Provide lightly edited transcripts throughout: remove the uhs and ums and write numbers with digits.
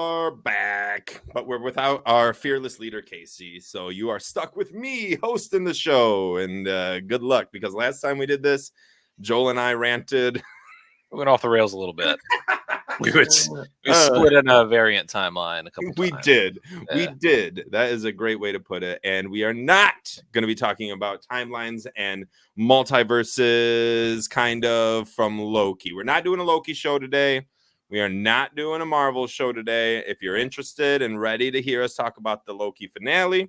are back, but we're without our fearless leader, Casey. So you are stuck with me hosting the show, and good luck, because last time we did this, Joel and I ranted. We went off the rails a little bit. We split in a variant timeline a couple times. We did. That is a great way to put it. And we are not going to be talking about timelines and multiverses kind of from Loki. We're not doing a Loki show today. We are not doing a Marvel show today. If you're interested and ready to hear us talk about the Loki finale,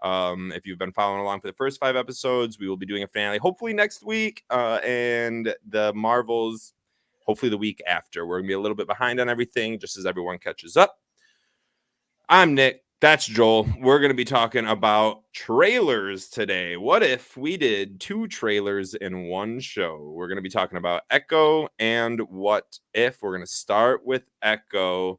if you've been following along for the first 5 episodes, we will be doing a finale hopefully next week, and the Marvels hopefully the week after. We're going to be a little bit behind on everything just as everyone catches up. I'm Nick. That's Joel. We're going to be talking about trailers today. What if we did 2 trailers in one show? We're going to be talking about Echo and What If. We're going to start with Echo.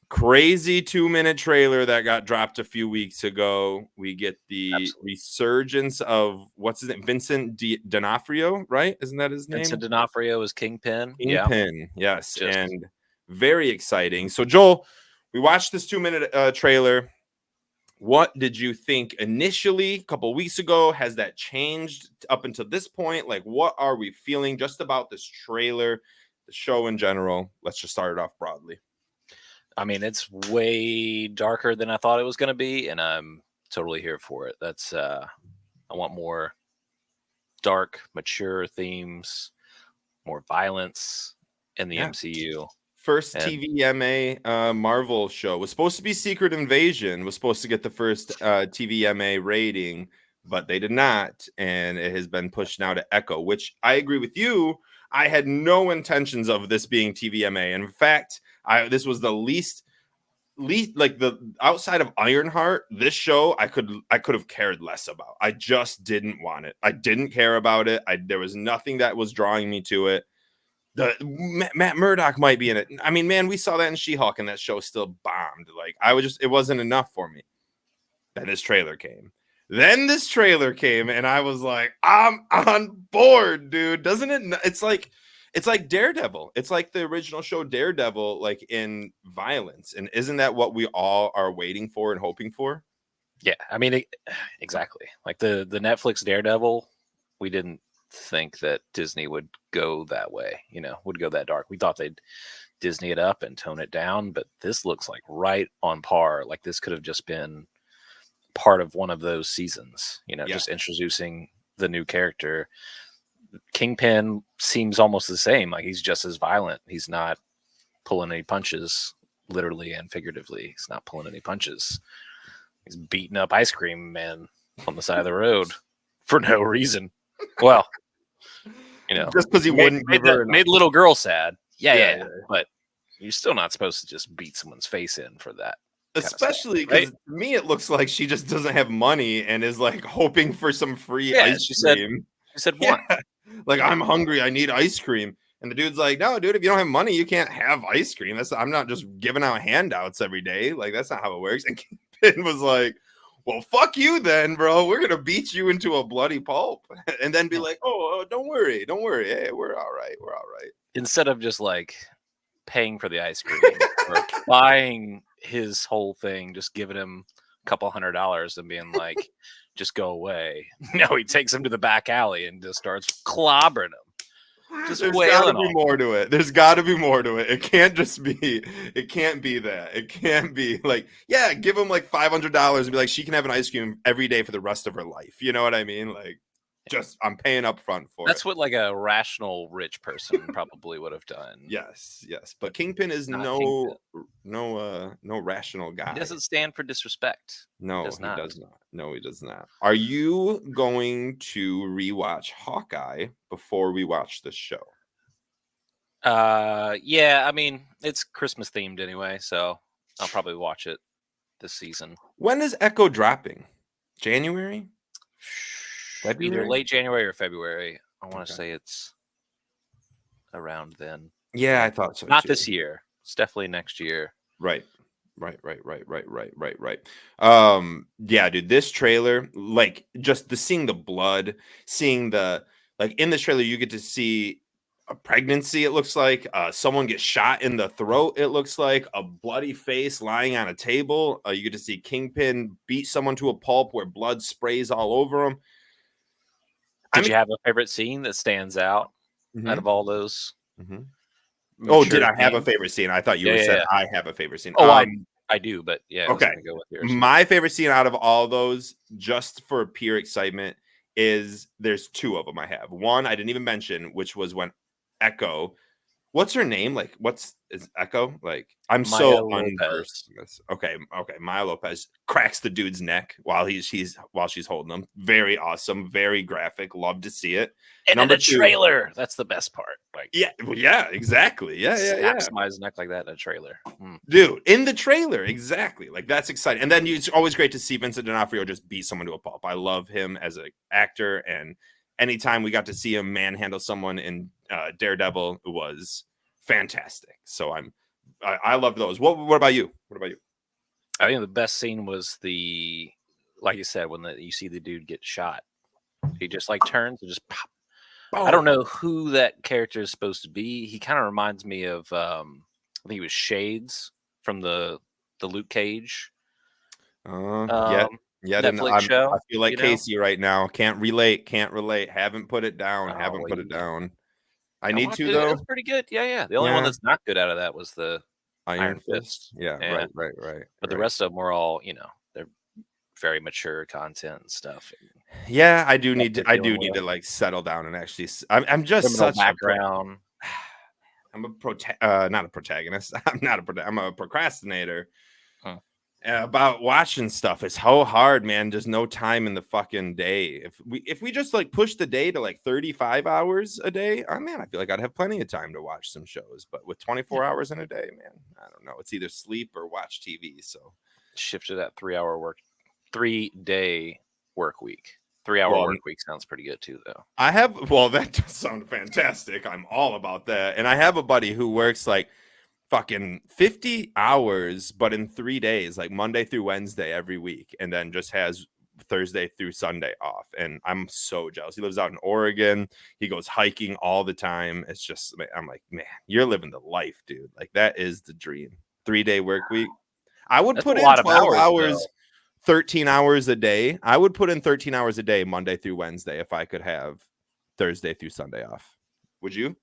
Crazy 2-minute trailer that got dropped a few weeks ago. We get the resurgence of, what's his name? Vincent D'Onofrio, right? Isn't that his name? Vincent D'Onofrio is Kingpin. Kingpin, yes. And very exciting. So, Joel, we watched this 2-minute trailer. What did you think initially a couple of weeks ago? Has that changed up until this point? Like, what are we feeling just about this trailer, the show in general? Let's just start it off broadly. I mean, it's way darker than I thought it was going to be, and I'm totally here for it. That's I want more dark, mature themes, more violence in the MCU. First TVMA Marvel show was supposed to be Secret Invasion, was supposed to get the first TVMA rating, but they did not, and it has been pushed now to Echo, which I agree with you. I had no intentions of this being TVMA. In fact, this was the least like the outside of Ironheart, this show I could have cared less about. I just didn't want it. I didn't care about it. There was nothing that was drawing me to it. Matt Murdock might be in it. I mean, man, we saw that in She-Hulk, and that show still bombed. Like, it wasn't enough for me. Then this trailer came. And I was like, I'm on board, dude. Doesn't it? It's like Daredevil. It's like the original show Daredevil, like in violence. And isn't that what we all are waiting for and hoping for? Yeah, I mean, exactly. Like the Netflix Daredevil, we didn't think that Disney would go that way, would go that dark. We thought they'd Disney it up and tone it down, but this looks like right on par. Like this could have just been part of one of those seasons, just introducing the new character. Kingpin seems almost the same. Like he's just as violent. He's not pulling any punches, literally and figuratively. He's not pulling any punches. He's beating up ice cream man on the side of the road for no reason. Well, just because he wouldn't made the little girl sad. Yeah. But you're still not supposed to just beat someone's face in for that. Especially because to me it looks like she just doesn't have money and is like hoping for some free ice cream. She said what? Yeah. Like, I'm hungry, I need ice cream. And the dude's like, no, dude, if you don't have money, you can't have ice cream. I'm not just giving out handouts every day. Like, that's not how it works. And Kingpin was like, well, fuck you then, bro. We're gonna beat you into a bloody pulp. And then be like, oh, don't worry. Hey, we're all right. Instead of just like paying for the ice cream or buying his whole thing, just giving him a couple $100 and being like, just go away. No, he takes him to the back alley and just starts clobbering him. There's got to be more to it. There's got to be more to it. It can't be that. It can't be like, yeah, give him like $500 and be like, she can have an ice cream every day for the rest of her life. You know what I mean? Like, just I'm paying up front for That's what like a rational rich person probably would have done. Yes. But Kingpin is no rational guy. He doesn't stand for disrespect. No, he does not. Are you going to rewatch Hawkeye before we watch the show? Yeah, I mean, it's Christmas themed anyway, so I'll probably watch it this season. When is Echo dropping? January? Either late January or February. I want to say it's around then. Yeah, I thought so. Not this year. It's definitely next year. Right. Yeah, dude, this trailer, like just seeing the blood, seeing the, like in this trailer, you get to see a pregnancy. It looks like someone gets shot in the throat. It looks like a bloody face lying on a table. You get to see Kingpin beat someone to a pulp where blood sprays all over him. Did you have a favorite scene that stands out out of all those? Oh, did Mature I have a scenes? favorite scene? I thought you Yeah, were yeah, said yeah. I have a favorite scene. Oh, I do, but yeah, I was Okay. gonna go with yours. My favorite scene out of all those, just for pure excitement, is there's two of them I have. One I didn't even mention, which was when Echo, what's her name? Like, is Echo? Like, I'm Maya so unversed Lopez. in this. Okay, Maya Lopez cracks the dude's neck while she's holding him. Very awesome, very graphic. Love to see it. And Number in the two, trailer, that's the best part. Like, yeah, exactly. Yeah. snap somebody's neck like that in a trailer. Dude, in the trailer, exactly. Like, that's exciting. And then it's always great to see Vincent D'Onofrio just beat someone to a pulp. I love him as an actor, and anytime we got to see him manhandle someone in Daredevil, it was fantastic. So I love those. What about you? What about you? I think the best scene was like you said, when you see the dude get shot. He just like turns and just pop. I don't know who that character is supposed to be. He kind of reminds me of I think he was Shades from the Luke Cage Netflix show. I feel like Casey right now. Can't relate. Haven't put it down. I need to, though. It's pretty good. Yeah. The only one that's not good out of that was the Iron Fist. Yeah, right. But the rest of them were all, they're very mature content and stuff. Yeah, I do need to like settle down and actually. I'm just criminal such background. I'm not a protagonist. I'm a procrastinator. About watching stuff. It's so hard, man. There's no time in the fucking day. If we just like push the day to like 35 hours a day, man, I feel like I'd have plenty of time to watch some shows. But with 24 hours in a day, man, I don't know. It's either sleep or watch TV. So shift to that 3-day work week. 3-hour work week sounds pretty good too, though. That does sound fantastic. I'm all about that. And I have a buddy who works like fucking 50 hours, but in 3 days, like Monday through Wednesday every week, and then just has Thursday through Sunday off. And I'm so jealous. He lives out in Oregon. He goes hiking all the time. It's just, I'm like, man, you're living the life, dude. Like, that is the dream. 3-day work week. I would put in 12 hours, 13 hours a day. I would put in 13 hours a day, Monday through Wednesday, if I could have Thursday through Sunday off. Would you?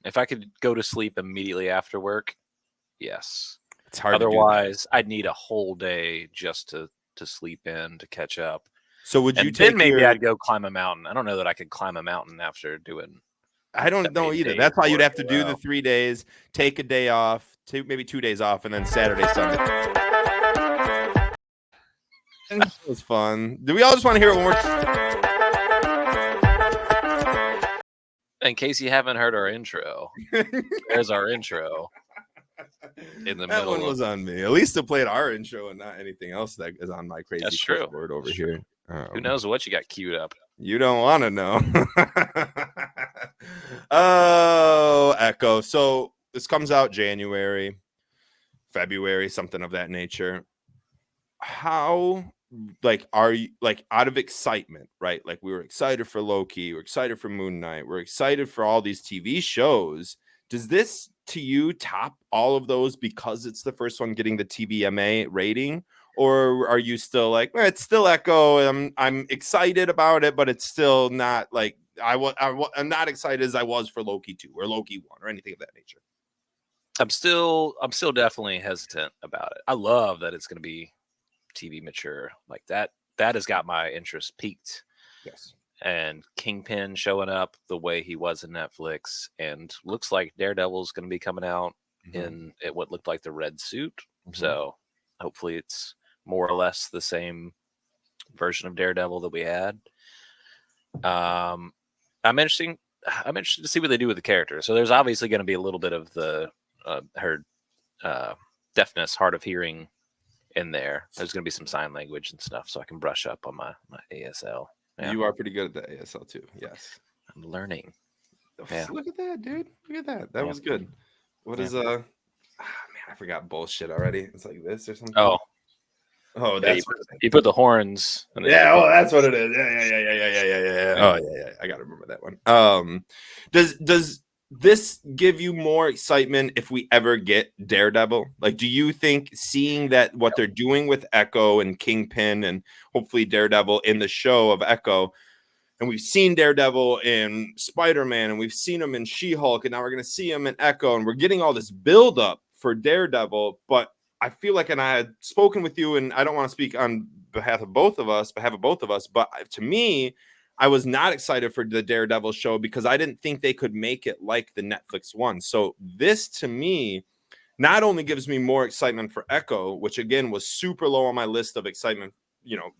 If I could go to sleep immediately after work, yes. It's hard. Otherwise, I'd need a whole day just to sleep in, to catch up. So would you then maybe I'd go climb a mountain. I don't know that I could climb a mountain after doing. I don't know either. That's why you'd have to do the 3 days, take a day off, maybe 2 days off, and then Saturday, Sunday. It was fun. Do we all just want to hear it one more time? In case you haven't heard our intro, there's our intro. In the that one was on me. At least to play our intro and not anything else that is on my crazy board over here. Who knows what you got queued up? You don't want to know. Oh, Echo. So this comes out January, February, something of that nature. How, like, are you, like, out of excitement, right? Like, we were excited for Loki, we're excited for Moon Knight, we're excited for all these TV shows. Does this, to you, top all of those because it's the first one getting the TVMA rating? Or are you still like, it's still Echo, I'm excited about it, but it's still not like I'm not excited as I was for Loki 2 or Loki 1 or anything of that nature? I'm still definitely hesitant about it. I love that it's going to be TV mature like that. That has got my interest peaked. Yes. And Kingpin showing up the way he was in Netflix, and looks like Daredevil's going to be coming out in what looked like the red suit. So hopefully it's more or less the same version of Daredevil that we had. I'm interested to see what they do with the character. So there's obviously going to be a little bit of the her deafness, hard of hearing in there. There's going to be some sign language and stuff, so I can brush up on my ASL. Yeah. You are pretty good at the ASL too. Yes, I'm learning. Yeah. Look at that, dude. Look at that. That was good. What is man, I forgot bullshit already. It's like this or something. Oh, that's you put the horns. That's what it is. Yeah. Oh, yeah. I gotta remember that one. Does this give you more excitement if we ever get Daredevil? Like, do you think seeing that what they're doing with Echo and Kingpin and hopefully Daredevil in the show of Echo, and we've seen Daredevil in Spider-Man and we've seen him in She-Hulk, and now we're going to see him in Echo, and we're getting all this build up for Daredevil, but I feel like, and I had spoken with you, and I don't want to speak on behalf of both of us, but to me, I was not excited for the Daredevil show because I didn't think they could make it like the Netflix one. So this to me not only gives me more excitement for Echo, which again was super low on my list of excitement,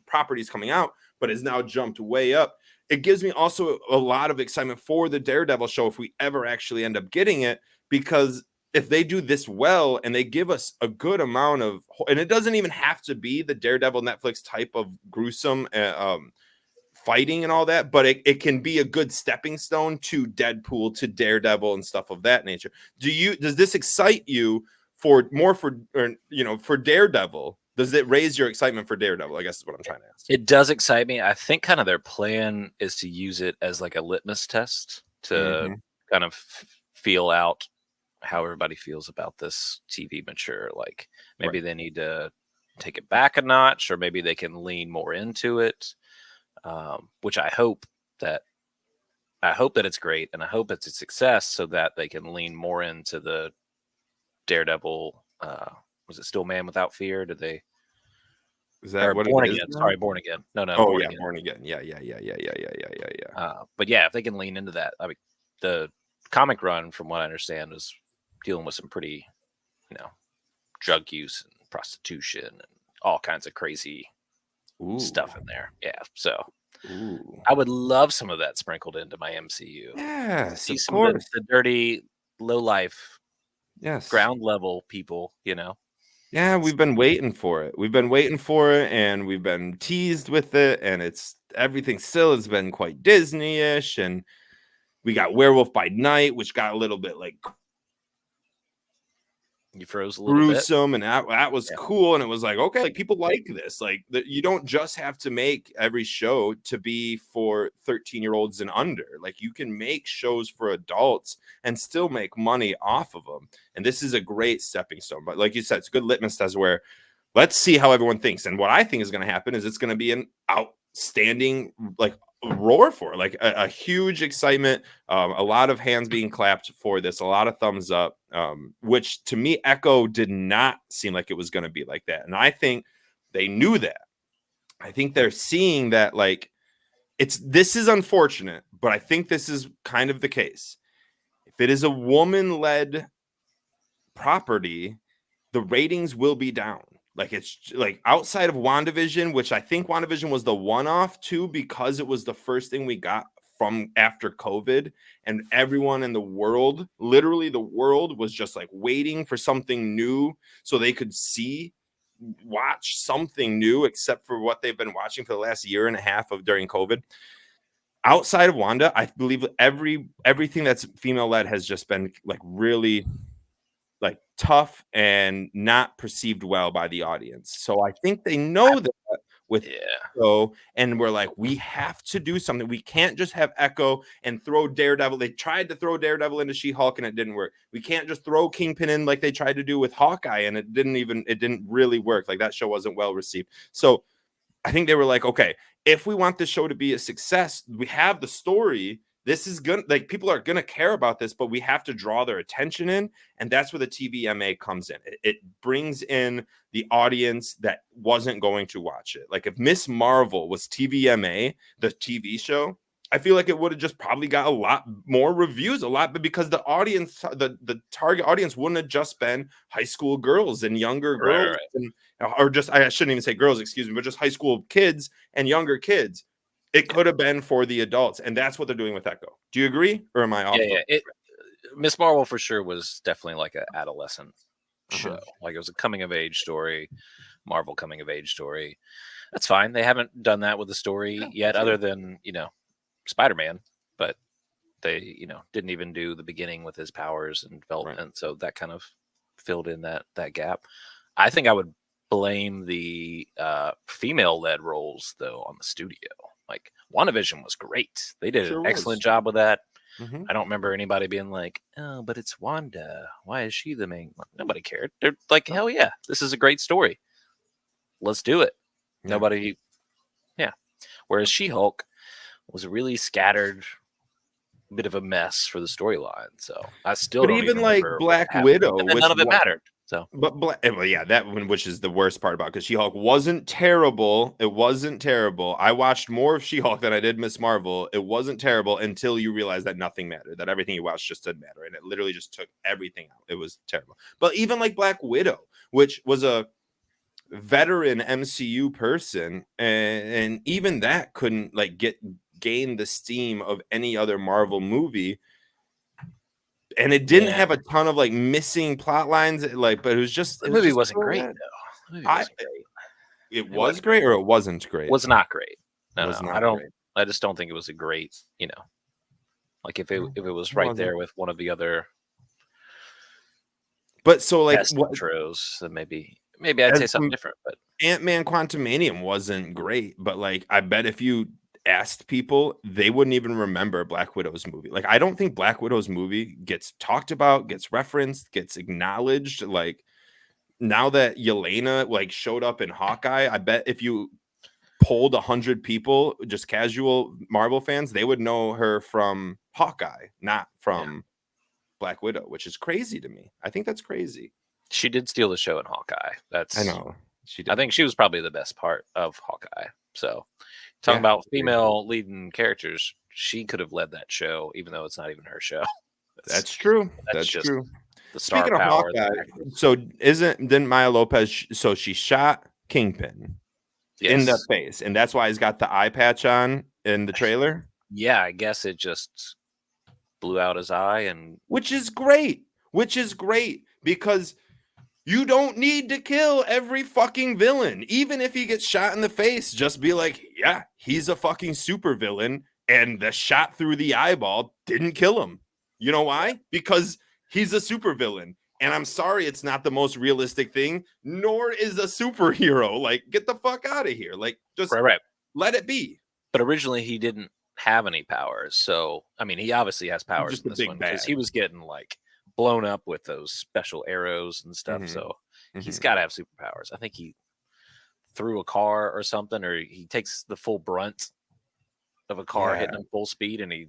properties coming out, but has now jumped way up. It gives me also a lot of excitement for the Daredevil show if we ever actually end up getting it, because if they do this well and they give us a good amount of, and it doesn't even have to be the Daredevil Netflix type of gruesome fighting and all that, but it can be a good stepping stone to Deadpool, to Daredevil and stuff of that nature. Does this excite you for Daredevil? Does it raise your excitement for Daredevil? I guess is what I'm trying to ask. It does excite me. I think kind of their plan is to use it as like a litmus test to kind of feel out how everybody feels about this TV mature. Like maybe they need to take it back a notch, or maybe they can lean more into it. Which I hope that it's great, and I hope it's a success, so that they can lean more into the Daredevil. Was it still Man Without Fear? Did they? Is that what Born it is? Again? Sorry, Born Again. No, Oh Born yeah, Again. Born Again. Yeah. But yeah, if they can lean into that, I mean, the comic run, from what I understand, was dealing with some pretty, drug use and prostitution and all kinds of crazy stuff in there. Yeah, so I would love some of that sprinkled into my MCU. Yes, See of some of course. the dirty, low life, Yes, ground level people. Yeah, we've been waiting for it. And we've been teased with it, and everything still has been quite Disney-ish, and we got Werewolf by Night, which got a little bit like You froze a little bit. gruesome, and that was cool, and it was like, okay, like people like this. Like you don't just have to make every show to be for 13-year-olds and under. Like you can make shows for adults and still make money off of them. And this is a great stepping stone. But like you said, it's a good litmus test where let's see how everyone thinks. And what I think is going to happen is it's going to be an outstanding, like, roar for, like a huge excitement, a lot of hands being clapped for this, a lot of thumbs up, which to me Echo did not seem like it was going to be like that, and I think they knew that. I think they're seeing that, like, this is unfortunate, but I think this is kind of the case. If it is a woman-led property, the ratings will be down. Like it's like outside of WandaVision, which I think WandaVision was the one-off too, because it was the first thing we got from after COVID, and everyone in the world, literally the world, was just like waiting for something new so they could watch something new, except for what they've been watching for the last year and a half of during COVID. Outside of Wanda, I believe everything that's female-led has just been like really like tough and not perceived well by the audience. So I think they know that with Echo, and we're like, we have to do something. We can't just have Echo and throw Daredevil. They tried to throw Daredevil into She-Hulk and it didn't work. We can't just throw Kingpin in like they tried to do with Hawkeye, and it didn't really work. Like that show wasn't well received. So I think they were like, okay, if we want this show to be a success, we have the story. This is gonna, like, people are gonna care about this, but we have to draw their attention in, and that's where the TVMA comes in. It brings in the audience that wasn't going to watch it. Like if Miss Marvel was TVMA, the TV show, I feel like it would have just probably got a lot more reviews, but because the audience, the target audience wouldn't have just been high school girls and younger girls, or just, I shouldn't even say girls, excuse me, but just high school kids and younger kids. It could have been for the adults, and that's what they're doing with Echo. Do you agree, or am I off? Yeah. Miss Marvel for sure was definitely like an adolescent show. Like it was a coming of age story, Marvel coming of age story. That's fine. They haven't done that with the story yet, other than Spider-Man, but they didn't even do the beginning with his powers and development, so that kind of filled in that gap. I think I would blame the female-led roles though on the studio. Like WandaVision was great. They did an excellent job with that. Mhm. I don't remember anybody being like, "Oh, but it's Wanda. Why is she the main one?" Nobody cared. They're like, Oh, "Hell yeah, this is a great story. Let's do it." yeah. Nobody, yeah. Whereas She-Hulk was a really scattered bit of a mess for the storyline. So I still But don't even even like remember what Black happened, Widow, and then none which of it mattered. So but well, yeah, that one, which is the worst part about because She-Hulk wasn't terrible. It wasn't terrible. I watched more of She-Hulk than I did Miss Marvel. It wasn't terrible until you realize that nothing mattered, that everything you watched just didn't matter, and it literally just took everything out. It was terrible. But even like Black Widow, which was a veteran MCU person, and even that couldn't like gain the steam of any other Marvel movie, and it didn't yeah, have a ton of like missing plot lines, like, but the it was movie just wasn't so great bad. though. The movie I wasn't great. It It was wasn't great. great or it wasn't great? Was not great. No, Was no, I not don't. great. I just don't think it was a great. Like No, if it was it right wasn't. there with one of the other But so like best what intros, then maybe I'd as say something different. But Ant-Man Quantumanium wasn't great, but like I bet if you asked people, they wouldn't even remember Black Widow's movie. Like I don't think Black Widow's movie gets talked about, gets referenced, gets acknowledged. Like now that Yelena like showed up in Hawkeye, I bet if you polled 100 people, just casual Marvel fans, they would know her from Hawkeye, not yeah, from Black Widow, which is crazy to me. I think that's crazy. she did steal the show in Hawkeye. I That's know she I did. think she was probably the best part of Hawkeye. So talking Yeah, about very true. female leading characters, she could have led that show, even though it's not even her show. That's That's true. that's That's just true. the star Speaking of power of the Hawkeye, actress. so didn't Maya Lopez? So she shot Kingpin in the Yes. face, and that's why he's got the eye patch on in the trailer, Yeah, I guess it just blew out his eye and which is great. Which is great because you don't need to kill every fucking villain. Even if he gets shot in the face, just be like, yeah, he's a fucking super villain. And the shot through the eyeball didn't kill him. You know why? Because he's a super villain. And I'm sorry, it's not the most realistic thing, nor is a superhero. Like, get the fuck out of here. Like, just right. let it be. But originally he didn't have any powers. So I mean, he obviously has He's powers just in a this big one because bad. he was getting like blown up with those special arrows and stuff. Mm-hmm. So he's Mm-hmm. got to have superpowers. I think he threw a car or something, or he takes the full brunt of a car Yeah. hitting him full speed, and he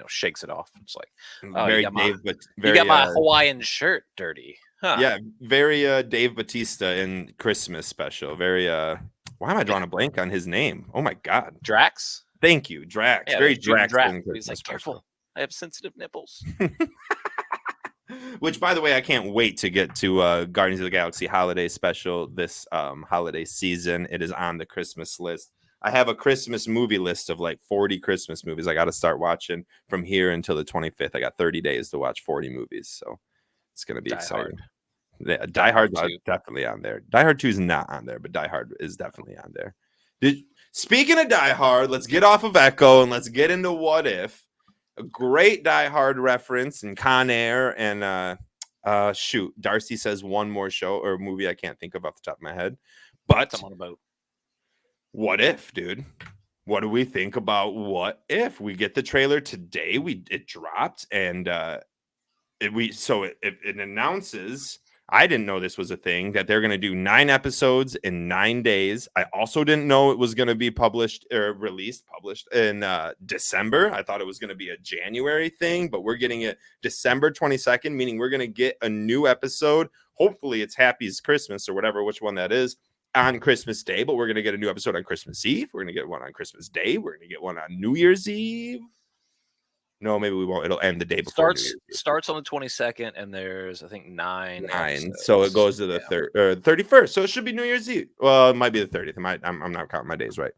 shakes it off. It's like, oh, Very Dave, but you got very my Hawaiian shirt dirty, huh? yeah, very Dave Batista in Christmas special. Very why am I drawing Yeah, a blank on his name? Oh my god. Drax. Thank you, Drax. Yeah, they're Very shooting Drax Drax. in He's Christmas like, special. careful, I have sensitive nipples. Which by the way, I can't wait to get to Guardians of the Galaxy holiday special this holiday season. It is on the Christmas list. I have a Christmas movie list of like 40 Christmas movies I got to start watching from here until the 25th. I got 30 days to watch 40 movies, so it's going to be Die exciting. Hard. Yeah, Die Die Hard Hard's 2. definitely on there. Die Hard 2 is not on there, but Die Hard is definitely on there. Speaking of Die Hard, let's get off of Echo and let's get into What If. A great Die Hard reference and Con Air and shoot, Darcy says one more show or movie I can't think of off the top of my head. But Something on a boat. What If, dude? What do we think about What If? We get the trailer today. It dropped and it announces, I didn't know this was a thing, that they're going to do 9 episodes in 9 days. I also didn't know it was going to be published in December. I thought it was going to be a January thing, but we're getting it December 22nd, meaning we're going to get a new episode. Hopefully it's Happy's Christmas or whatever, which one that is, on Christmas Day, but we're going to get a new episode on Christmas Eve. We're going to get one on Christmas Day. We're going to get one on New Year's Eve. No, maybe we won't. It'll end the day before New Year's Eve. Starts on the 22nd, and there's I think 9 9. So it episodes. goes to the 31st. So it should be New Year's Eve. Well, it might be the 30th. I'm not counting my days right.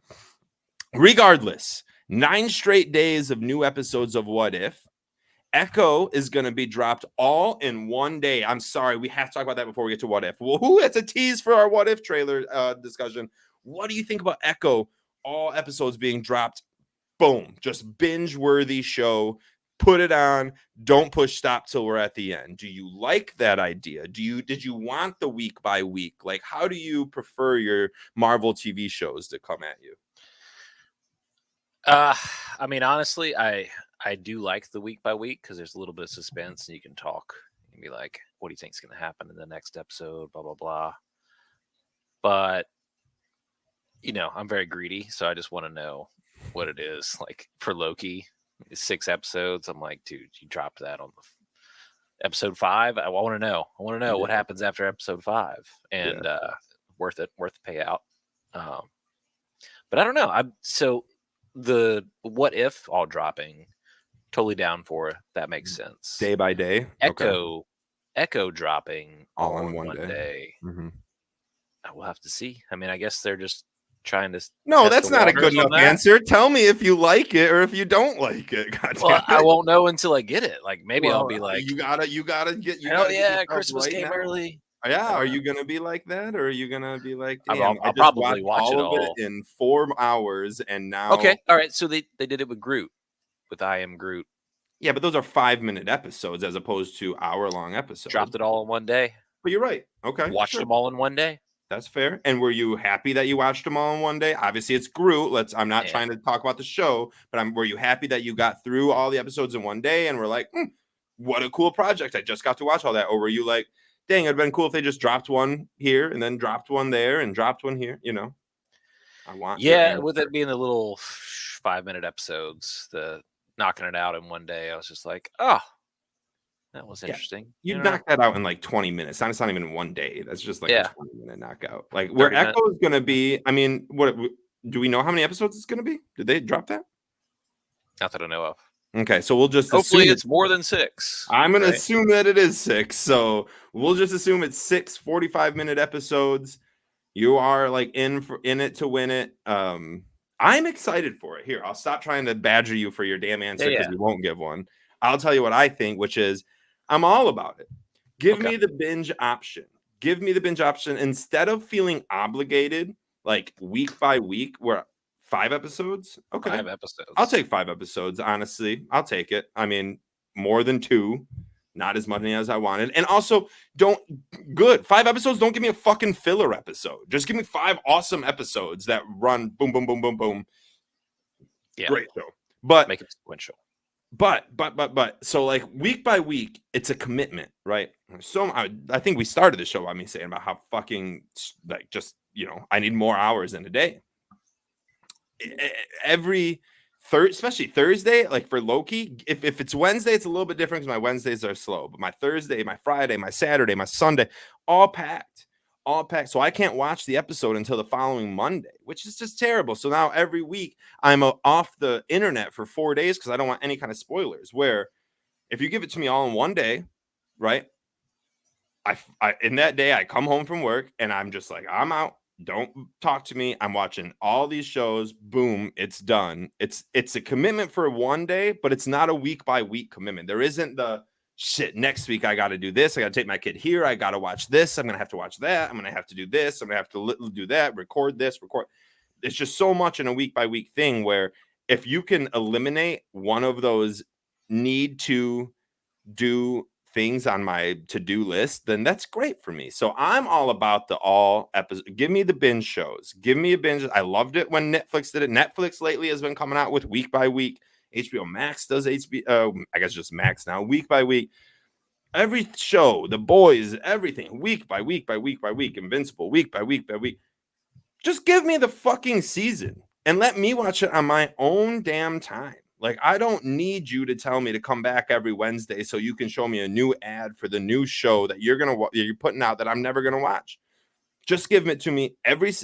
Regardless, 9 straight days of new episodes of What If. Echo is going to be dropped all in one day. I'm sorry, we have to talk about that before we get to What If. Well, that's a tease for our What If trailer discussion. What do you think about Echo? All episodes being dropped. Boom, just binge-worthy show. Put it on. Don't push stop till we're at the end. Do you like that idea? Did you want the week by week? Like, how do you prefer your Marvel TV shows to come at you? I mean, honestly, I I do like the week by week because there's a little bit of suspense and you can talk and be like, what do you think's going to happen in the next episode? Blah, blah, blah. But, I'm very greedy. So I just want to know what it is. Like for Loki, 6 episodes. I'm like, dude, you dropped that on the episode 5. I want to know. I want to know what happens after episode 5. And worth it, worth the payout. But I don't know. So the what if all dropping, totally down for it. That makes sense. Day by day. Echo dropping all all on in one one day. Mm-hmm. We'll have to see. I mean, I guess they're just trying to. No, test that's the not a waters good on enough that. answer. Tell me if you like it or if you don't like it. God damn Well, it. I won't know until I get it. Like maybe I'll Well, be like, you gotta get. hell yeah, yourself Christmas right came now. early. Yeah, are you gonna be like that, or are you gonna be like, damn, I'll I just probably watched watch it all of all. it in 4 hours, and now Okay, all right. So they did it with Groot, with I Am Groot. Yeah, but those are 5-minute episodes as opposed to hour-long episodes. Dropped it all in one day. But you're right. Okay, Watched them all in one day. That's fair. And were you happy that you watched them all in one day? Obviously, it's Groot. I'm not trying to talk about the show, but were you happy that you got through all the episodes in one day and were like, what a cool project. I just got to watch all that. Or were you like, dang, it'd been cool if they just dropped one here and then dropped one there and dropped one here, I want your answer. With it being the little 5-minute episodes, the knocking it out in one day, I was just like, oh, that was interesting. You knock that out in like 20 minutes. It's not even one day. That's just like a 20-minute knockout. Like where Echo is going to be. I mean, what do we know how many episodes it's going to be? Did they drop that? Not that I know of. Okay, so we'll just hopefully it's more than 6. I'm going to assume that it is 6. So we'll just assume it's 6 45-minute episodes. You are like in it to win it. I'm excited for it. Here, I'll stop trying to badger you for your damn answer because we won't give one. I'll tell you what I think, which is I'm all about it. Give me the binge option. Give me the binge option instead of feeling obligated like week by week. Where 5 episodes? Okay. 5 episodes. I'll take 5 episodes, honestly. I'll take it. I mean, more than 2. Not as much as I wanted. And also, 5 episodes, don't give me a fucking filler episode. Just give me 5 awesome episodes that run boom, boom, boom, boom, boom. Yeah. Great show. But make it sequential. But so like week by week, it's a commitment, right? So I think we started the show by me saying about how fucking like just, I need more hours in a day. Especially Thursday, like for Loki, if it's Wednesday, it's a little bit different because my Wednesdays are slow. But my Thursday, my Friday, my Saturday, my Sunday, all packed. So I can't watch the episode until the following Monday, which is just terrible. So now every week I'm off the internet for 4 days because I don't want any kind of spoilers. Where if you give it to me all in one day, right? I in that day I come home from work and I'm just like, I'm out. Don't talk to me. I'm watching all these shows. Boom, it's done. It's a commitment for one day, but it's not a week by week commitment. There isn't the shit. Next week I got to do this. I got to take my kid here. I got to watch this. I'm gonna have to watch that. I'm gonna have to do this. I'm gonna have to do that. Record this. It's just so much in a week by week thing where if you can eliminate one of those need to do things on my to-do list, then that's great for me. So I'm all about the all episode. Give me the binge shows. Give me a binge. I loved it when Netflix did it. Netflix lately has been coming out with week by week. HBO Max does HBO. I guess just Max now. Week by week. Every show, The Boys, everything. Week by week by week by week. Invincible. Week by week by week. Just give me the fucking season and let me watch it on my own damn time. Like, I don't need you to tell me to come back every Wednesday so you can show me a new ad for the new show that you're putting out that I'm never gonna watch. Just give it to me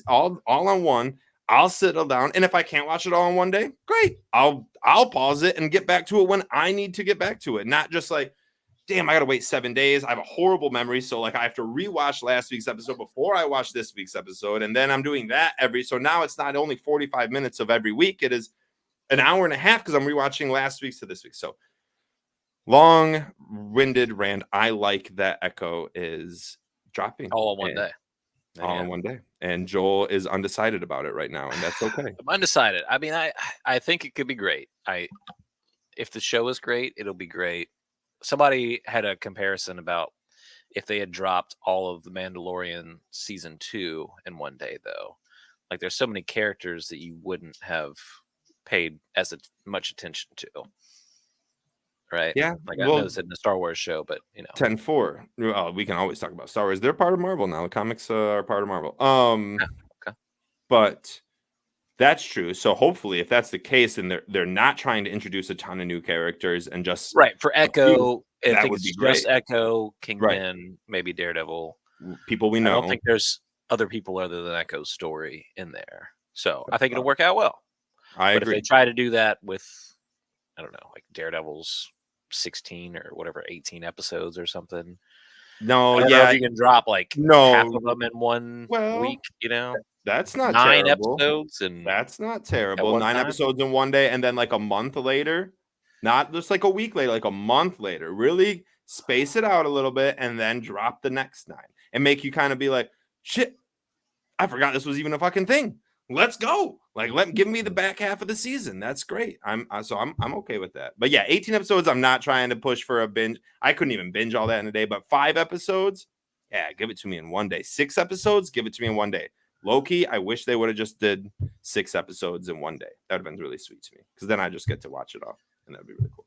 all on one. I'll settle down, and if I can't watch it all in one day, great. I'll pause it and get back to it when I need to get back to it. Not just like, damn, I gotta wait 7 days. I have a horrible memory, so like I have to rewatch last week's episode before I watch this week's episode, and then I'm doing that so now it's not only 45 minutes of every week. It is an hour and a half because I'm rewatching last week's to this week. So long-winded rant. I like that Echo is dropping all in one day. All in one day. And Joel is undecided about it right now, and that's okay. I'm undecided. I mean, I think it could be great. If the show is great, it'll be great. Somebody had a comparison about if they had dropped all of The Mandalorian season 2 in one day, though. Like, there's so many characters that you wouldn't have paid as much attention to. right? Yeah, Like I know well, it's in the Star Wars show, but 10-4. We can always talk about Star Wars. They're part of Marvel now. The comics are part of Marvel. yeah, okay. But that's true. So hopefully, if that's the case, and they're not trying to introduce a ton of new characters and just Right, for a few, Echo, I that think would it's be just great. Echo, Right. Kingpin, maybe Daredevil. People we I don't know. think there's other people other than Echo's story in there. So I That's think it'll fine. work out well. I But if they agree. try to do that with, I don't know, like Daredevil's 16 or whatever, 18 episodes or something, No, I don't know if yeah, you can drop like half no. of them in one Well, week, you know, that's not 9 terrible. episodes and That's not at terrible. one 9 time. episodes in one day, and then like a month later, not just like a week later, like a month later. Really space it out a little bit, and then drop the next 9, and make you kind of be like, shit. I forgot this was even a fucking thing. Let's go. Like, give me the back half of the season. That's great. I'm okay with that. But yeah, 18 episodes. I'm not trying to push for a binge. I couldn't even binge all that in a day. But 5 episodes, yeah, give it to me in one day. 6 episodes, give it to me in one day. Loki, I wish they would have just did 6 episodes in one day. That would have been really sweet to me because then I just get to watch it all, and that'd be really cool.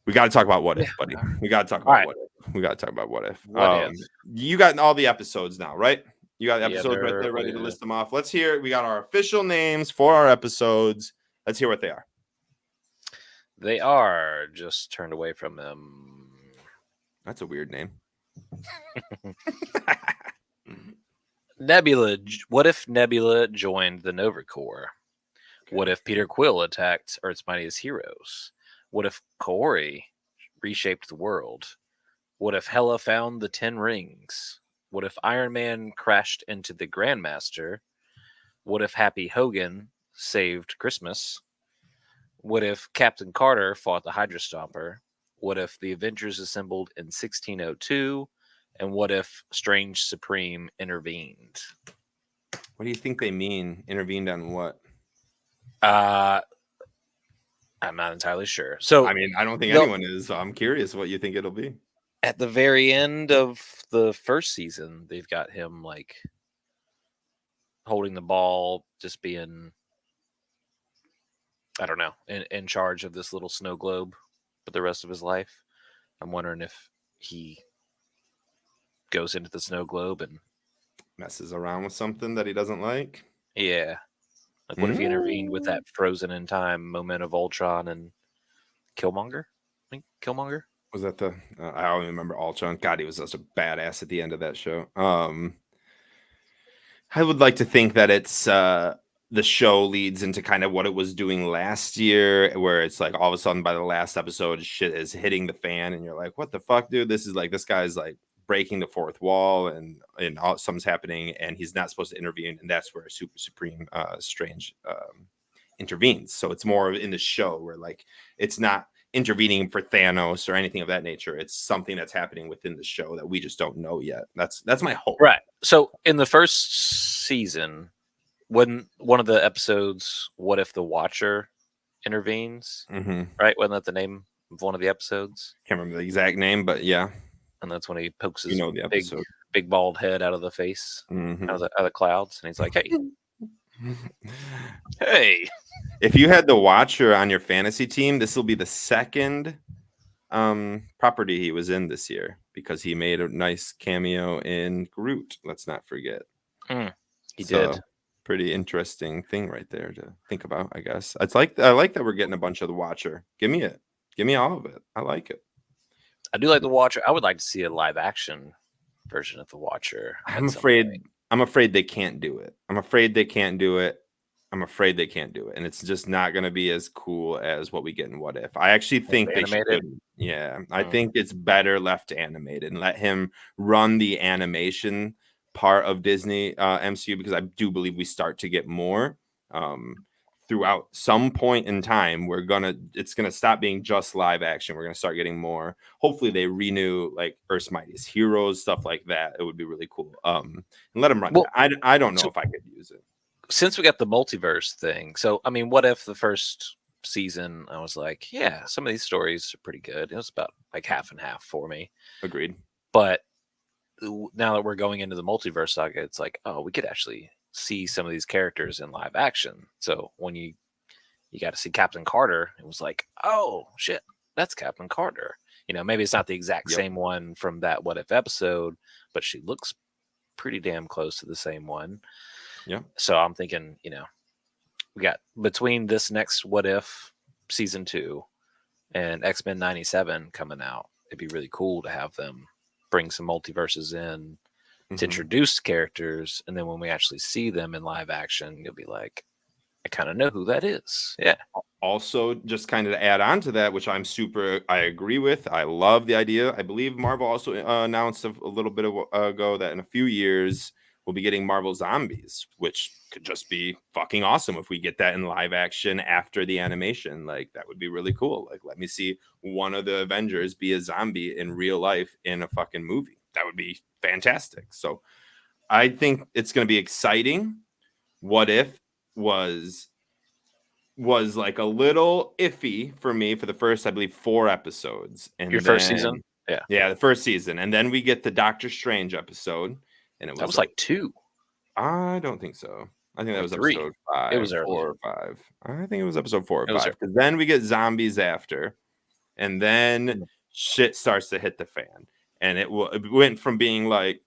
We got to talk about what if, buddy. We got to talk All about right. what if. We got to talk about what if. What if? You got all the episodes now, right? You got the Yeah, episodes right they're there, ready to yeah. list them off. Let's hear. We got our official names for our episodes. Let's hear what they are. They are just turned away from them. That's a weird name. Nebula. What if Nebula joined the Nova Corps? Okay. What if Peter Quill attacked Earth's Mightiest Heroes? What if Kaori reshaped the world? What if Hela found the 10 rings? What if Iron Man crashed into the Grandmaster? What if Happy Hogan saved Christmas? What if Captain Carter fought the Hydra Stomper? What if the Avengers assembled in 1602? And what if Strange Supreme intervened? What do you think they mean? Intervened on what? I'm not entirely sure. So I mean, I don't think the- anyone is. So I'm curious what you think it'll be. at the very end of the first season, they've got him like holding the ball, just being, I don't know, in charge of this little snow globe for the rest of his life. I'm wondering if he goes into the snow globe and Messes around with something that he doesn't like. yeah, like what if he intervened with that frozen in time moment of Ultron and Killmonger? I think Killmonger. Was that the? I don't even remember Ultron. God, he was such a badass at the end of that show. I would like to think that it's the show leads into kind of what it was doing last year, where it's like all of a sudden by the last episode, shit is hitting the fan, and you're like, "What the fuck, dude? This is like this guy's like breaking the fourth wall, and something's happening, and he's not supposed to intervene, and that's where Super Supreme Strange intervenes. So it's more in the show where like it's not intervening for Thanos or anything of that nature. It's something that's happening within the show that we just don't know yet. That's my hope. Right. So in the first season, when one of the episodes, what if the Watcher intervenes? Mm-hmm. Right? Wasn't that the name of one of the episodes? Can't remember the exact name, but yeah, And that's when he pokes you his know the big, episode. big bald head out of the face, Mhm. out of the clouds, and he's like, "Hey, hey!" If you had the Watcher on your fantasy team, this will be the second property he was in this year because he made a nice cameo in Groot. Let's not forget. He So, did. pretty interesting thing right there to think about, I guess. It's like I like that we're getting a bunch of the Watcher. Give me it. Give me all of it. I like it. I do like the Watcher. I would like to see a live action version of the Watcher. I'm afraid they can't do it. I'm afraid they can't do it. And it's just not going to be as cool as what we get in What If. I actually think they animated? should. Yeah, I think it's better left animated and let him run the animation part of Disney MCU, because I do believe we start to get more throughout some point in time. It's gonna stop being just live action. We're gonna start getting more. Hopefully they renew like Earth's Mightiest Heroes, stuff like that. It would be really cool. And let them run Well, that. I don't know if I could use it. Since we got the multiverse thing, so I mean, what if the first season I was like, yeah, some of these stories are pretty good. It was about like half and half for me. Agreed. But now that we're going into the multiverse saga, it's like, oh, we could actually see some of these characters in live action. So when you got to see Captain Carter, it was like, oh shit, that's Captain Carter. Maybe it's not the exact Yep. same one from that What If episode, but she looks pretty damn close to the same one. Yeah. So I'm thinking, we got between this next What If season 2 and X-Men 97 coming out, it'd be really cool to have them bring some multiverses in to introduce characters, and then when we actually see them in live action, you'll be like, I kind of know who that is. Yeah. Also, just kind of to add on to that, which I agree with. I love the idea. I believe Marvel also announced a little bit ago that in a few years we'll be getting Marvel Zombies, which could just be fucking awesome if we get that in live action after the animation. Like, that would be really cool. Like, let me see one of the Avengers be a zombie in real life in a fucking movie. That would be fantastic. So I think it's going to be exciting. What If was like a little iffy for me for the first, I believe, 4 episodes. And Your first season? Yeah. Yeah, the first season. And then we get the Doctor Strange episode. And it That was was like 2 I don't think so. I think that or was 3. episode It was 5, early. 4 or 5. I think it was episode 4 or It was 5. Because then we get zombies after. And then shit starts to hit the fan. And it went from being like,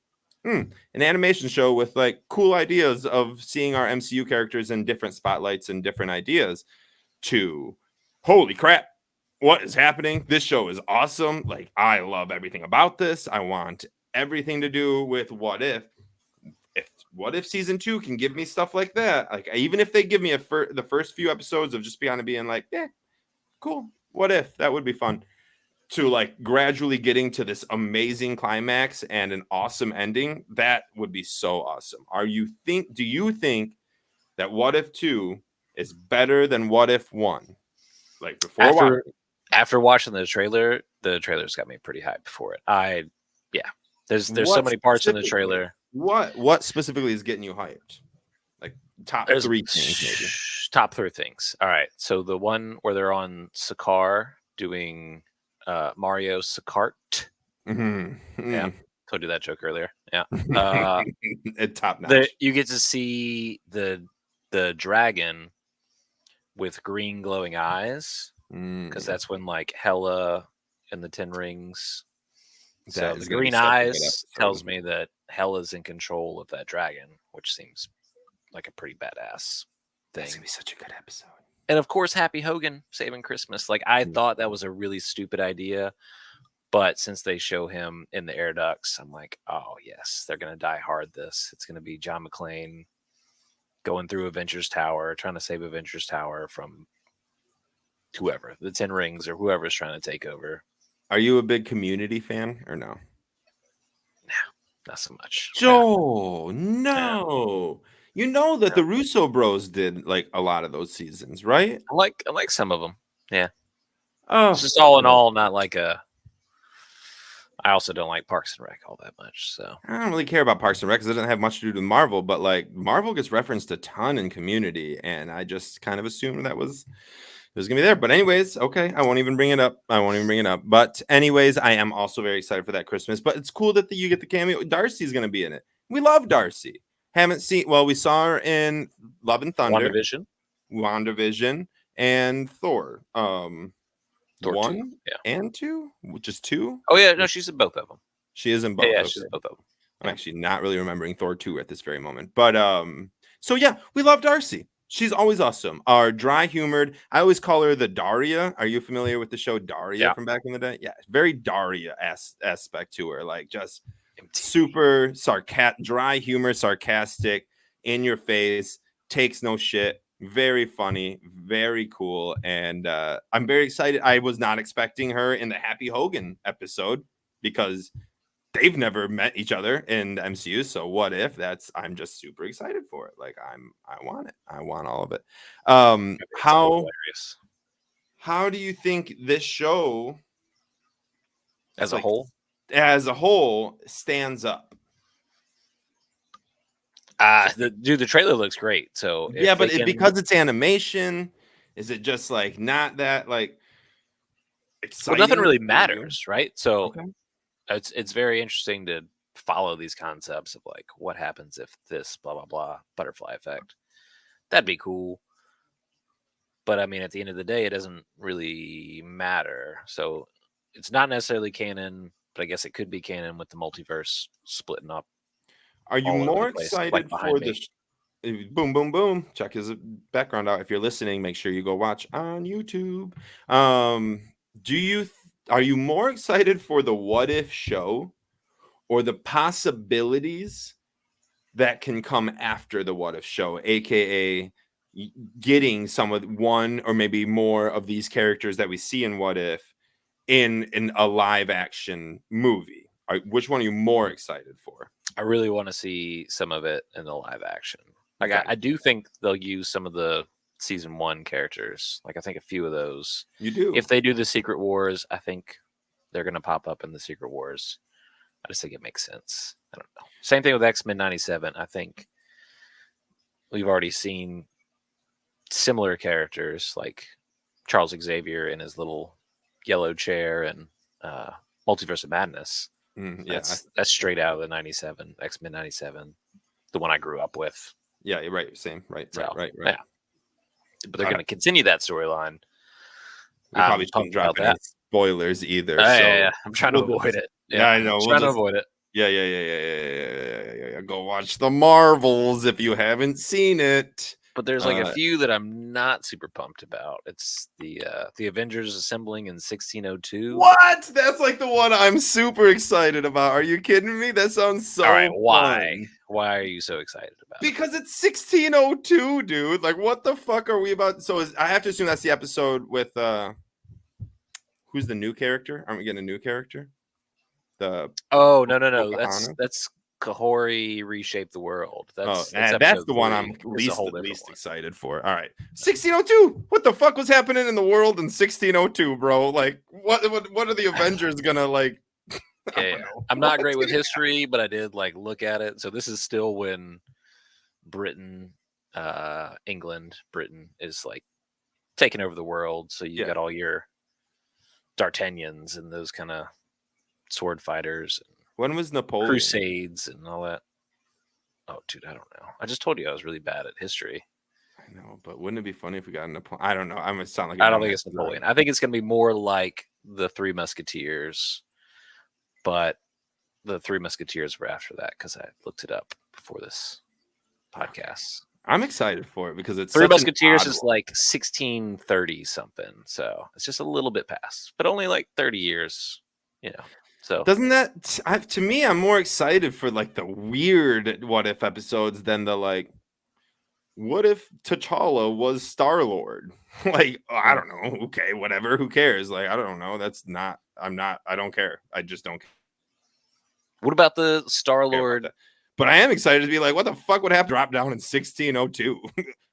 an animation show with like cool ideas of seeing our MCU characters in different spotlights and different ideas to holy crap, what is happening? This show is awesome. Like, I love everything about this. I want everything to do with What If. What If season 2 can give me stuff like that, like even if they give me the first few episodes of just being like, yeah, cool, What If, that would be fun, to like gradually getting to this amazing climax and an awesome ending, that would be so awesome. Do you think that What If 2 is better than What If 1? Like, before watching? After watching the trailer's got me pretty hyped for it. There's so many parts in the trailer. What specifically is getting you hyped? Like, top There's 3 things, maybe. Top 3 things. All right. So the one where they're on Sakar doing Mario Sakart. Yeah. Told you that joke earlier. Yeah. Top notch. You get to see the dragon with green glowing eyes, because that's when like Hela and the Ten Rings. So the green eyes tells me that Hela's in control of that dragon, which seems like a pretty badass thing. That's gonna be such a good episode. And of course, Happy Hogan saving Christmas. Like, I thought that was a really stupid idea, but since they show him in the air ducts, I'm like, oh yes, they're gonna die hard. It's gonna be John McClane going through Avengers Tower, trying to save Avengers Tower from whoever, the Ten Rings or whoever's trying to take over. Are you a big Community fan or no? No, not so much. Joe, no. You know that the Russo bros did like a lot of those seasons, right? I like some of them. Yeah. Oh, it's just all in all, not like a. I also don't like Parks and Rec all that much, so I don't really care about Parks and Rec because it doesn't have much to do with Marvel. But like, Marvel gets referenced a ton in Community, and I just kind of assumed it was gonna be there. But anyways, okay, I won't even bring it up. But anyways, I am also very excited for that Christmas. But it's cool that you get the cameo. Darcy's gonna be in it. We love Darcy. Haven't seen. Well, we saw her in Love and Thunder, WandaVision, and Thor. Thor 1 2, yeah. and 2, just 2. Oh yeah, no, she's in both of them. She is in both. Yeah, okay. she's in both of them. I'm actually not really remembering Thor 2 at this very moment. But so yeah, we love Darcy. She's always awesome. Our dry humored. I always call her the Daria. Are you familiar with the show Daria from back in the day? Yeah, very Daria aspect to her. Like, just super dry humor, sarcastic, in your face, takes no shit. Very funny, very cool, and I'm very excited. I was not expecting her in the Happy Hogan episode because they've never met each other in the MCU. So What If? I'm just super excited for it. Like, I want it. I want all of it. How do you think this show as a whole stands up? The trailer looks great. So yeah, but because it's animation, is it just like not that like exciting? Well, nothing really matters, right? So it's very interesting to follow these concepts of like what happens if this blah blah blah butterfly effect. That'd be cool. But I mean, at the end of the day, it doesn't really matter. So it's not necessarily canon, but I guess it could be canon with the multiverse splitting up Are you all over the more place, like excited behind for the me. boom, boom, boom? Check his background out. If you're listening, make sure you go watch on YouTube. Do you are you more excited for the What If show or the possibilities that can come after the What If show, aka getting some of one or maybe more of these characters that we see in What If in a live action movie? Which one are you more excited for? I really want to see some of it in the live action. Like Okay, I do think they'll use some of the season 1 characters. Like I think a few of those. you do. If they do the Secret Wars, I think they're gonna pop up in the Secret Wars. I just think it makes sense. I don't know. Same thing with X-Men 97. I think we've already seen similar characters like Charles Xavier in his little yellow chair and uh, Multiverse of Madness. Yeah, That's straight out of the 97, X-Men 97, the one I grew up with. yeah, you're right. Same, right. Yeah. But they're going to continue that storyline. We probably I'm shouldn't pumped drop about any that. spoilers either. Yeah. I'm trying to avoid it. Yeah, I know. Trying to avoid it. Yeah. Go watch the Marvels if you haven't seen it. But there's like a few that I'm not super pumped about. It's the Avengers assembling in 1602. What? That's like the one I'm super excited about. Are you kidding me? That sounds so All right, why? fun. Why are you so excited about it? Because it's 1602, dude. Like, what the fuck are we about? So I have to assume that's the episode with who's the new character? Aren't we getting a new character? No. That's Kahori Reshape the World. That's the one I'm least one. excited for. All right, 1602. What the fuck was happening in the world in 1602, bro? Like, what are the Avengers gonna like? I'm not great with history, but I did like look at it. So this is still when Britain, Britain is like taking over the world. So you got all your D'Artagnans and those kind of sword fighters. When was Napoleon? Crusades and all that. Oh, dude, I don't know. I just told you I was really bad at history. I know, but wouldn't it be funny if we got a Napoleon? I don't know. I'm gonna sound like I don't think it's Napoleon. I think it's gonna be more like the Three Musketeers, but the Three Musketeers were after that because I looked it up before this podcast. I'm excited for it because it's Three Musketeers is like 1630 something, so it's just a little bit past, but only like 30 years, So doesn't that to me? I'm more excited for like the weird what if episodes than the like. What if T'Challa was Star-Lord? Like, I don't know. Okay, whatever. Who cares? Like, I don't know. I don't care. I just don't care. What about the Star-Lord? But I am excited to be like, what the fuck would happen? Drop down in 1602.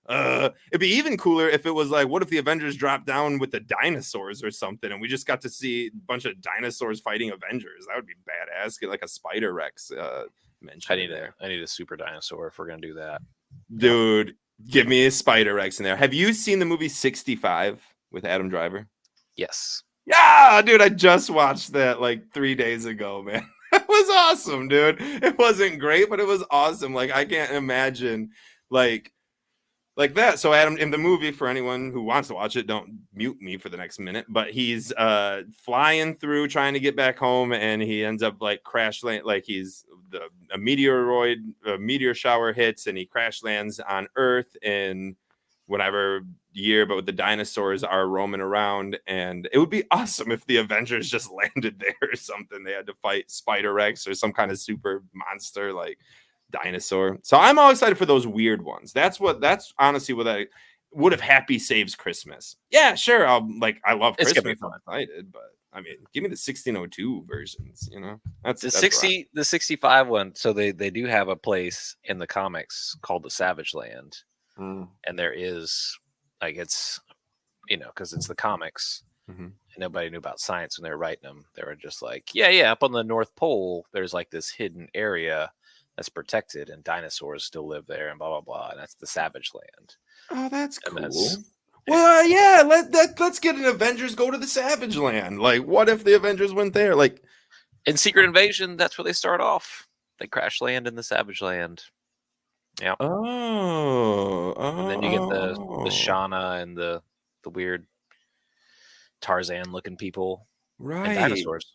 It'd be even cooler if it was like, what if the Avengers dropped down with the dinosaurs or something, and we just got to see a bunch of dinosaurs fighting Avengers? That would be badass. Get like a Spider Rex mention. I need a super dinosaur if we're gonna do that. Dude, give me a Spider Rex in there. Have you seen the movie 65 with Adam Driver? Yes. Yeah, dude, I just watched that like 3 days ago, man. It was awesome, dude. It wasn't great, but it was awesome. Like, I can't imagine like that. So Adam, in the movie, for anyone who wants to watch it, don't mute me for the next minute, but he's flying through trying to get back home, and he ends up like crash land, like a meteor shower hits, and he crash lands on Earth in whatever year, but the dinosaurs are roaming around. And it would be awesome if the Avengers just landed there or something. They had to fight Spider Rex or some kind of super monster like dinosaur. So I'm all excited for those weird ones. That's honestly what I would have. Happy Saves Christmas. Yeah, sure. I love It's Christmas. Gonna be fun. I'm excited, but I mean, give me the 1602 versions. That's the 65 one. So they do have a place in the comics called the Savage Land, and there is like it's because it's the comics. And nobody knew about science when they were writing them. They were just like, yeah, up on the North Pole, there's like this hidden area that's protected, and dinosaurs still live there, and blah blah blah. And that's the Savage Land. Oh, that's cool. Well, yeah, let's get an Avengers go to the Savage Land. Like, what if the Avengers went there? Like, in Secret Invasion, that's where they start off. They crash land in the Savage Land. Yeah. Oh. And then you get the Shauna and the the weird Tarzan-looking people and Right. dinosaurs.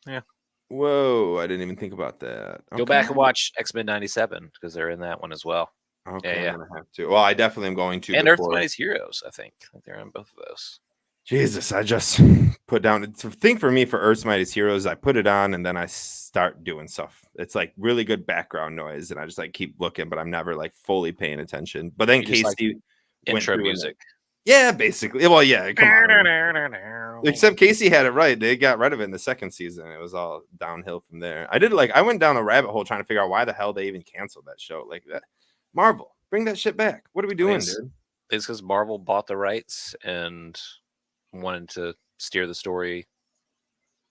Yeah. Whoa, I didn't even think about that. Go Okay. back and watch X-Men '97 because they're in that one as well. Okay, Yeah. I'm gonna have to. Well, I definitely am going to And Earth's before. Mightiest Heroes, I think they're in both of those. Jesus, I just put down. It's a thing for me for Earth's Mightiest Heroes. I put it on and then I start doing stuff. It's like really good background noise, and I just like keep looking, but I'm never like fully paying attention. But then You just like Casey went intro through music. yeah, basically. Well, yeah, come on. Except Casey had it right. They got rid of it in the second season. It was all downhill from there. I went down a rabbit hole trying to figure out why the hell they even canceled that show. Like that. Marvel, bring that shit back. What are we doing, dude? It's because Marvel bought the rights and wanted to steer the story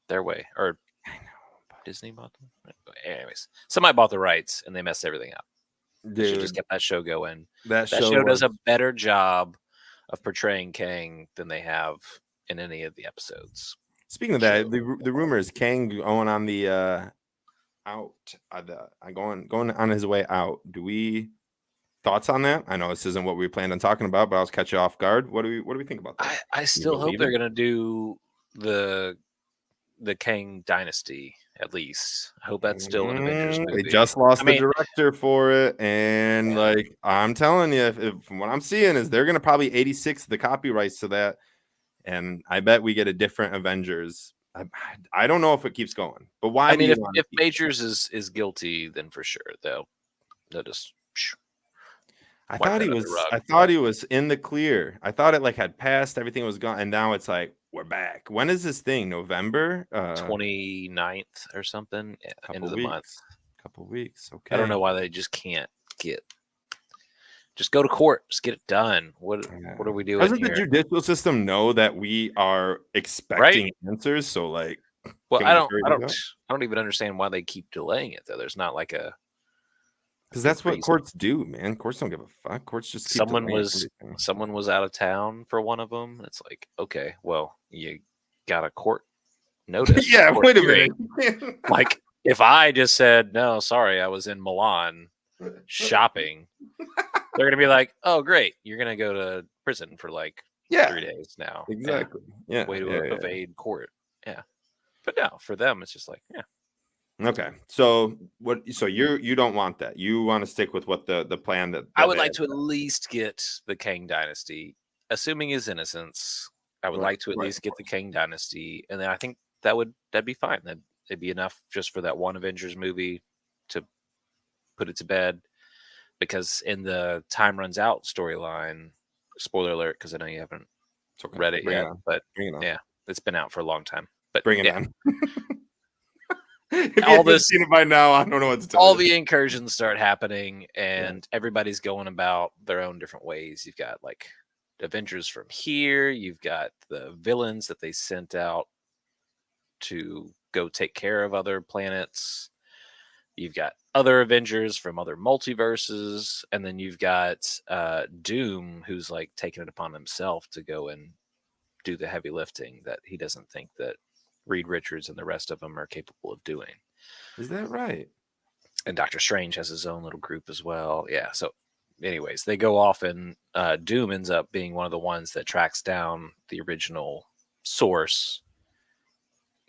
their way. Or Disney bought them? Anyways, somebody bought the rights and they messed everything up. They should just kept that show going. That show does a better job of portraying Kang than they have in any of the episodes. Speaking of that, the rumor is Kang going on the going on his way out. Do we thoughts on that? I know this isn't what we planned on talking about, but I'll catch you off guard. What do we think about that? I still hope they're gonna do the Kang Dynasty at least. I hope that's still an Avengers movie. They just lost the director for it, and like I'm telling you, if from what I'm seeing is they're gonna probably 86 the copyrights to that, and I bet we get a different Avengers. I don't know if it keeps going, but why? I mean, if Majors is guilty, then for sure they'll just. I thought he was in the clear. I thought it like had passed, everything was gone, and now it's like we're back. When is this thing? November 29th or something. Yeah, end of the month. Couple weeks. Okay. I don't know why they just can't just go to court, just get it done. What are we doing? Doesn't the judicial system know that we are expecting answers? So like, well, I don't even understand why they keep delaying it though. There's not like a because that's what courts do, man. Courts don't give a fuck. Courts just keep someone was out of town for one of them. It's like, okay, well, you got a court notice. Yeah, wait a minute. Like if I just said no, sorry, I was in Milan shopping, they're gonna be like, oh great, you're gonna go to prison for like 3 days now. Exactly. Yeah. Way to evade court. Yeah. But no, for them it's just like, yeah. Okay, so what? So you don't want that. You want to stick with what the plan that I would like to at least get the Kang Dynasty, assuming his innocence. I would like to at least get the Kang Dynasty, and then I think that'd be fine. That'd be enough just for that one Avengers movie to put it to bed. Because in the Time Runs Out storyline, spoiler alert, because I know you haven't read it yet, but yeah, it's been out for a long time. But bring it on. If all this seen it by now, I don't know what to tell all you. the incursions start happening and everybody's going about their own different ways. You've got like Avengers from here, you've got the villains that they sent out to go take care of other planets, you've got other Avengers from other multiverses, and then you've got Doom, who's like taking it upon himself to go and do the heavy lifting that he doesn't think that Reed Richards and the rest of them are capable of doing. Is that right? And Doctor Strange has his own little group as well. Yeah. So anyways, they go off and Doom ends up being one of the ones that tracks down the original source,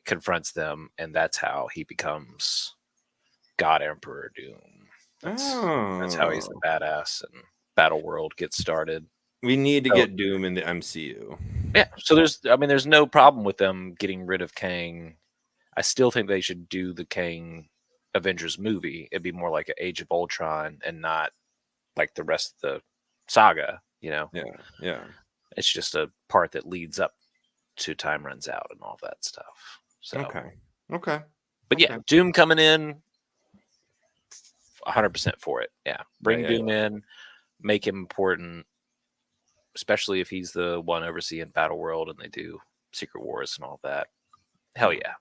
confronts them, and that's how he becomes God Emperor Doom. That's how he's the badass, and Battle World gets started. We need to get Doom in the MCU. Yeah, so there's no problem with them getting rid of Kang. I still think they should do the Kang Avengers movie. It'd be more like an Age of Ultron and not like the rest of the saga, you know? Yeah. It's just a part that leads up to Time Runs Out and all that stuff. So Okay. But yeah, Doom coming in 100% for it. Yeah. Bring Doom in, make him important. Especially if he's the one overseeing Battle World and they do Secret Wars and all that. Hell yeah.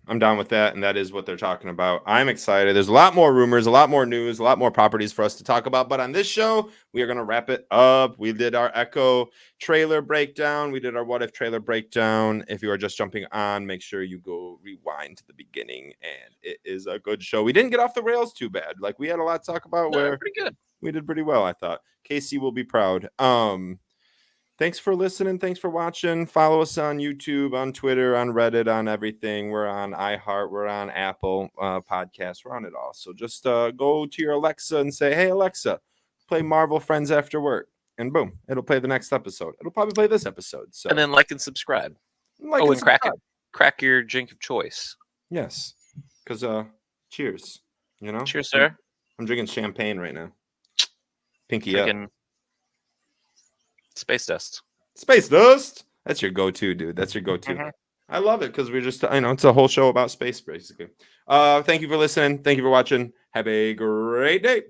I'm down with that. And that is what they're talking about. I'm excited. There's a lot more rumors, a lot more news, a lot more properties for us to talk about. But on this show, we are going to wrap it up. We did our Echo trailer breakdown. We did our What If trailer breakdown. If you are just jumping on, make sure you go rewind to the beginning. And it is a good show. We didn't get off the rails too bad. Like we had a lot to talk about. Pretty good. We did pretty well, I thought. Casey will be proud. Thank thanks for listening. Thanks for watching. Follow us on YouTube, on Twitter, on Reddit, on everything. We're on iHeart. We're on Apple Podcasts. We're on it all. So just go to your Alexa and say, hey, Alexa, play Marvel Friends After Work. And boom, it'll play the next episode. It'll probably play this episode. So And then like and subscribe. like And subscribe. crack your drink of choice. Yes. Because cheers. You know? Cheers, sir. I'm drinking champagne right now. Pinky Drinking up. space dust. Space dust. That's your go-to, dude. That's your go-to. Mhm. I love it because we're just, it's a whole show about space, basically. Thank you for listening. Thank you for watching. Have a great day.